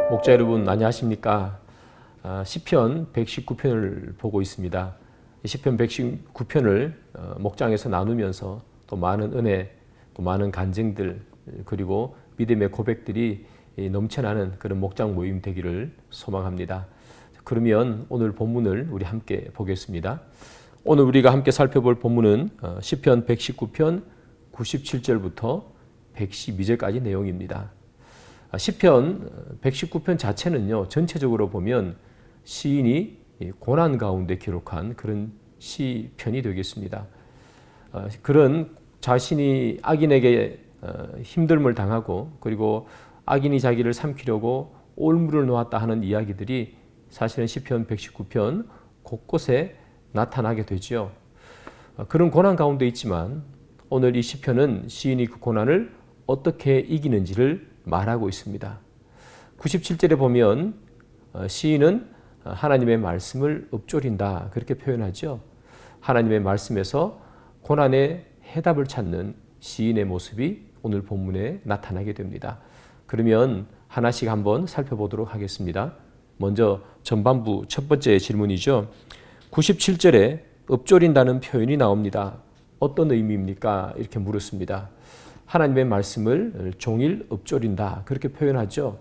목자 여러분 안녕하십니까? 시편 119편을 보고 있습니다. 시편 119편을 목장에서 나누면서 또 많은 은혜, 또 많은 간증들 그리고 믿음의 고백들이 넘쳐나는 그런 목장 모임 되기를 소망합니다. 그러면 오늘 본문을 우리 함께 보겠습니다. 오늘 우리가 함께 살펴볼 본문은 시편 119편 97절부터 112절까지 내용입니다. 시편 119편 자체는요, 전체적으로 보면 시인이 고난 가운데 기록한 그런 시편이 되겠습니다. 그런 자신이 악인에게 힘듦을 당하고 그리고 악인이 자기를 삼키려고 올무를 놓았다 하는 이야기들이 사실은 시편 119편 곳곳에 나타나게 되죠. 그런 고난 가운데 있지만 오늘 이 시편은 시인이 그 고난을 어떻게 이기는지를 말하고 있습니다. 97절에 보면 시인은 하나님의 말씀을 읊조린다 그렇게 표현하죠. 하나님의 말씀에서 고난의 해답을 찾는 시인의 모습이 오늘 본문에 나타나게 됩니다. 그러면 하나씩 한번 살펴보도록 하겠습니다. 먼저 전반부 첫 번째 질문이죠. 97절에 읊조린다는 표현이 나옵니다. 어떤 의미입니까? 이렇게 물었습니다. 하나님의 말씀을 종일 읊조린다 그렇게 표현하죠.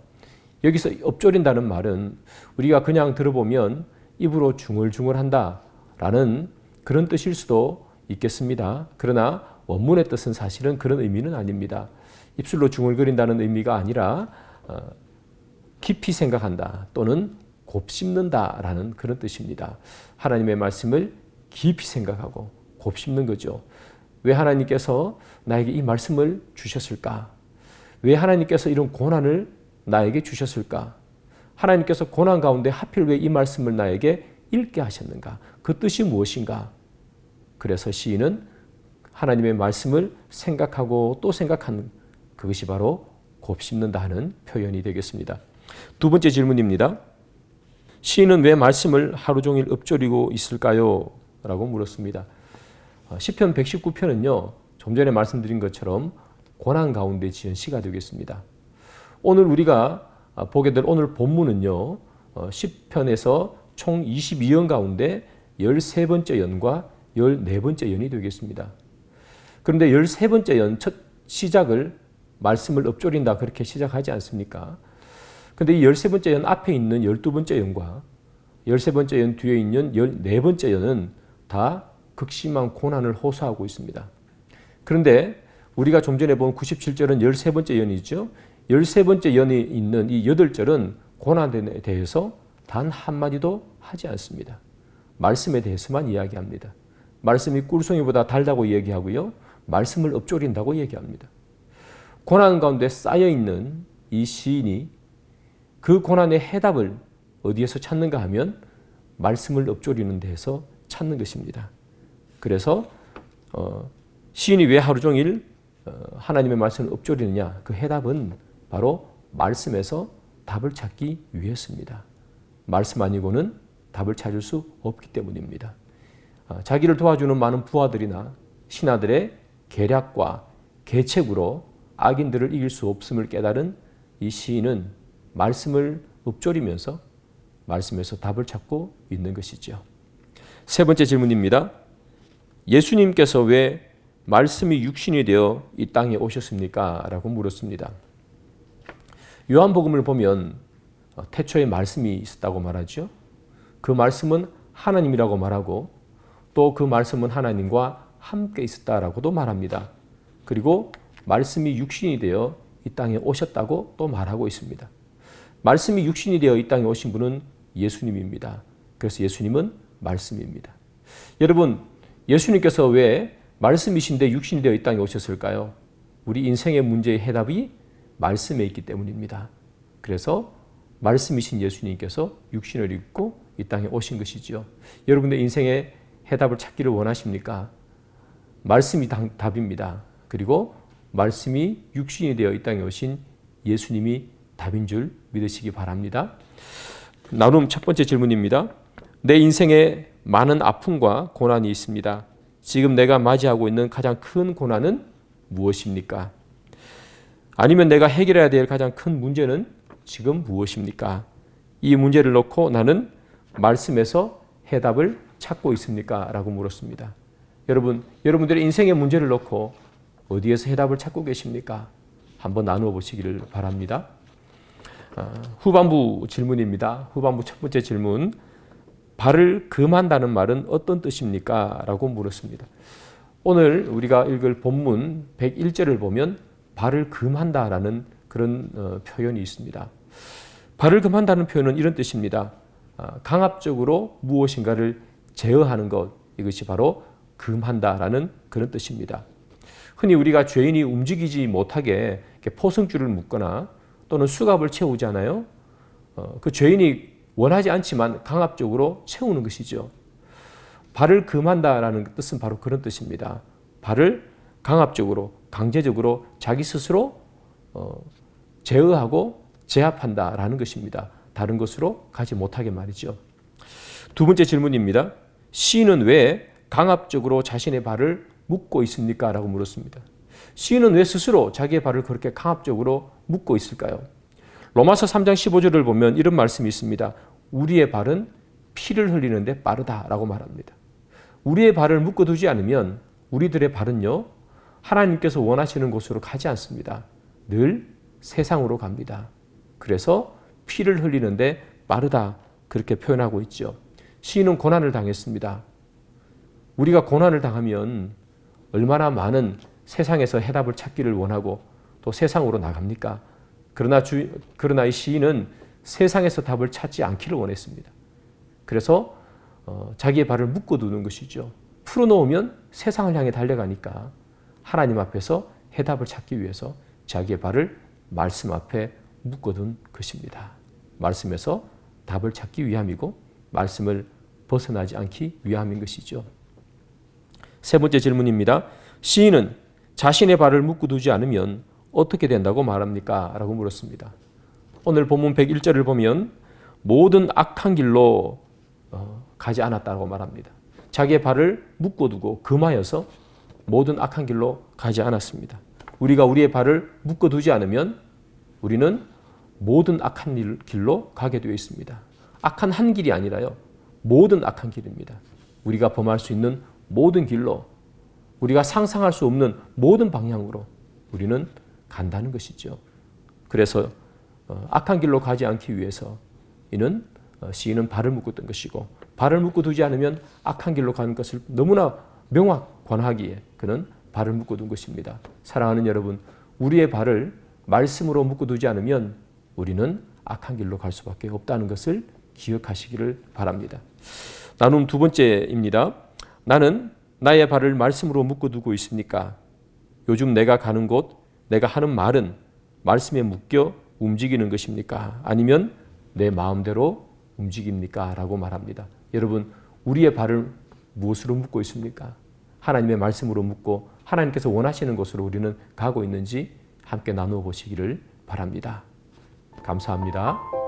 여기서 읊조린다는 말은 우리가 그냥 들어보면 입으로 중얼중얼한다 라는 그런 뜻일 수도 있겠습니다. 그러나 원문의 뜻은 사실은 그런 의미는 아닙니다. 입술로 중얼거린다는 의미가 아니라 깊이 생각한다 또는 곱씹는다 라는 그런 뜻입니다. 하나님의 말씀을 깊이 생각하고 곱씹는 거죠. 왜 하나님께서 나에게 이 말씀을 주셨을까? 왜 하나님께서 이런 고난을 나에게 주셨을까? 하나님께서 고난 가운데 하필 왜 이 말씀을 나에게 읽게 하셨는가? 그 뜻이 무엇인가? 그래서 시인은 하나님의 말씀을 생각하고 또 생각하는 그것이 바로 곱씹는다 하는 표현이 되겠습니다. 두 번째 질문입니다. 시인은 왜 말씀을 하루 종일 읊조리고 있을까요? 라고 물었습니다. 시편 119편은요. 좀 전에 말씀드린 것처럼 고난 가운데 지은 시가 되겠습니다. 오늘 우리가 보게 될 오늘 본문은요. 시편에서 총 22연 가운데 13번째 연과 14번째 연이 되겠습니다. 그런데 13번째 연 첫 시작을 말씀을 읊조린다 그렇게 시작하지 않습니까? 그런데 이 13번째 연 앞에 있는 12번째 연과 13번째 연 뒤에 있는 14번째 연은 다 극심한 고난을 호소하고 있습니다. 그런데 우리가 좀 전에 본 97절은 13번째 연이죠. 13번째 연이 있는 이 8절은 고난에 대해서 단 한마디도 하지 않습니다. 말씀에 대해서만 이야기합니다. 말씀이 꿀송이보다 달다고 이야기하고요. 말씀을 읊조린다고 얘기합니다. 고난 가운데 쌓여있는 이 시인이 그 고난의 해답을 어디에서 찾는가 하면 말씀을 읊조리는 데에서 찾는 것입니다. 그래서 시인이 왜 하루 종일 하나님의 말씀을 읊조리느냐? 그 해답은 바로 말씀에서 답을 찾기 위해서입니다. 말씀 아니고는 답을 찾을 수 없기 때문입니다. 자기를 도와주는 많은 부하들이나 신하들의 계략과 계책으로 악인들을 이길 수 없음을 깨달은 이 시인은 말씀을 읊조리면서 말씀에서 답을 찾고 있는 것이죠. 세 번째 질문입니다. 예수님께서 왜 말씀이 육신이 되어 이 땅에 오셨습니까? 라고 물었습니다. 요한복음을 보면 태초에 말씀이 있었다고 말하죠. 그 말씀은 하나님이라고 말하고 또 그 말씀은 하나님과 함께 있었다라고도 말합니다. 그리고 말씀이 육신이 되어 이 땅에 오셨다고 또 말하고 있습니다. 말씀이 육신이 되어 이 땅에 오신 분은 예수님입니다. 그래서 예수님은 말씀입니다. 여러분, 예수님께서 왜 말씀이신데 육신이 되어 이 땅에 오셨을까요? 우리 인생의 문제의 해답이 말씀에 있기 때문입니다. 그래서 말씀이신 예수님께서 육신을 입고 이 땅에 오신 것이죠. 여러분의 인생의 해답을 찾기를 원하십니까? 말씀이 답입니다. 그리고 말씀이 육신이 되어 이 땅에 오신 예수님이 답인 줄 믿으시기 바랍니다. 나눔 첫 번째 질문입니다. 내 인생에 많은 아픔과 고난이 있습니다. 지금 내가 맞이하고 있는 가장 큰 고난은 무엇입니까? 아니면 내가 해결해야 될 가장 큰 문제는 지금 무엇입니까? 이 문제를 놓고 나는 말씀에서 해답을 찾고 있습니까? 라고 물었습니다. 여러분들의 인생의 문제를 놓고 어디에서 해답을 찾고 계십니까? 한번 나누어 보시기를 바랍니다. 후반부 질문입니다. 후반부 첫 번째 질문. 발을 금한다는 말은 어떤 뜻입니까? 라고 물었습니다. 오늘 우리가 읽을 본문 101절을 보면 발을 금한다라는 그런 표현이 있습니다. 발을 금한다는 표현은 이런 뜻입니다. 강압적으로 무엇인가를 제어하는 것, 이것이 바로 금한다라는 그런 뜻입니다. 흔히 우리가 죄인이 움직이지 못하게 포승줄을 묶거나 또는 수갑을 채우잖아요. 그 죄인이 원하지 않지만 강압적으로 채우는 것이죠. 발을 금한다라는 뜻은 바로 그런 뜻입니다. 발을 강압적으로, 강제적으로 자기 스스로 제어하고 제압한다라는 것입니다. 다른 것으로 가지 못하게 말이죠. 두 번째 질문입니다. 시인은 왜 강압적으로 자신의 발을 묶고 있습니까? 라고 물었습니다. 시인은 왜 스스로 자기의 발을 그렇게 강압적으로 묶고 있을까요? 로마서 3장 15절을 보면 이런 말씀이 있습니다. 우리의 발은 피를 흘리는데 빠르다라고 말합니다. 우리의 발을 묶어두지 않으면 우리들의 발은요, 하나님께서 원하시는 곳으로 가지 않습니다. 늘 세상으로 갑니다. 그래서 피를 흘리는데 빠르다, 그렇게 표현하고 있죠. 시인은 고난을 당했습니다. 우리가 고난을 당하면 얼마나 많은 세상에서 해답을 찾기를 원하고 또 세상으로 나갑니까? 그러나 이 시인은 세상에서 답을 찾지 않기를 원했습니다. 그래서 자기의 발을 묶어두는 것이죠. 풀어놓으면 세상을 향해 달려가니까 하나님 앞에서 해답을 찾기 위해서 자기의 발을 말씀 앞에 묶어둔 것입니다. 말씀에서 답을 찾기 위함이고 말씀을 벗어나지 않기 위함인 것이죠. 세 번째 질문입니다. 시인은 자신의 발을 묶어두지 않으면 어떻게 된다고 말합니까? 라고 물었습니다. 오늘 본문 101절을 보면 모든 악한 길로 가지 않았다고 말합니다. 자기의 발을 묶어두고 금하여서 모든 악한 길로 가지 않았습니다. 우리가 우리의 발을 묶어두지 않으면 우리는 모든 악한 길로 가게 되어 있습니다. 악한 한 길이 아니라요. 모든 악한 길입니다. 우리가 범할 수 있는 모든 길로, 우리가 상상할 수 없는 모든 방향으로 우리는 간다는 것이죠. 그래서 악한 길로 가지 않기 위해서 시인은 발을 묶었던 것이고, 발을 묶어두지 않으면 악한 길로 가는 것을 너무나 명확하기에 그는 발을 묶어둔 것입니다. 사랑하는 여러분, 우리의 발을 말씀으로 묶어두지 않으면 우리는 악한 길로 갈 수밖에 없다는 것을 기억하시기를 바랍니다. 나눔 두 번째입니다. 나는 나의 발을 말씀으로 묶어두고 있습니까? 요즘 내가 가는 곳, 내가 하는 말은 말씀에 묶여 움직이는 것입니까? 아니면 내 마음대로 움직입니까? 라고 말합니다. 여러분, 우리의 발을 무엇으로 묶고 있습니까? 하나님의 말씀으로 묶고 하나님께서 원하시는 곳으로 우리는 가고 있는지 함께 나누어 보시기를 바랍니다. 감사합니다.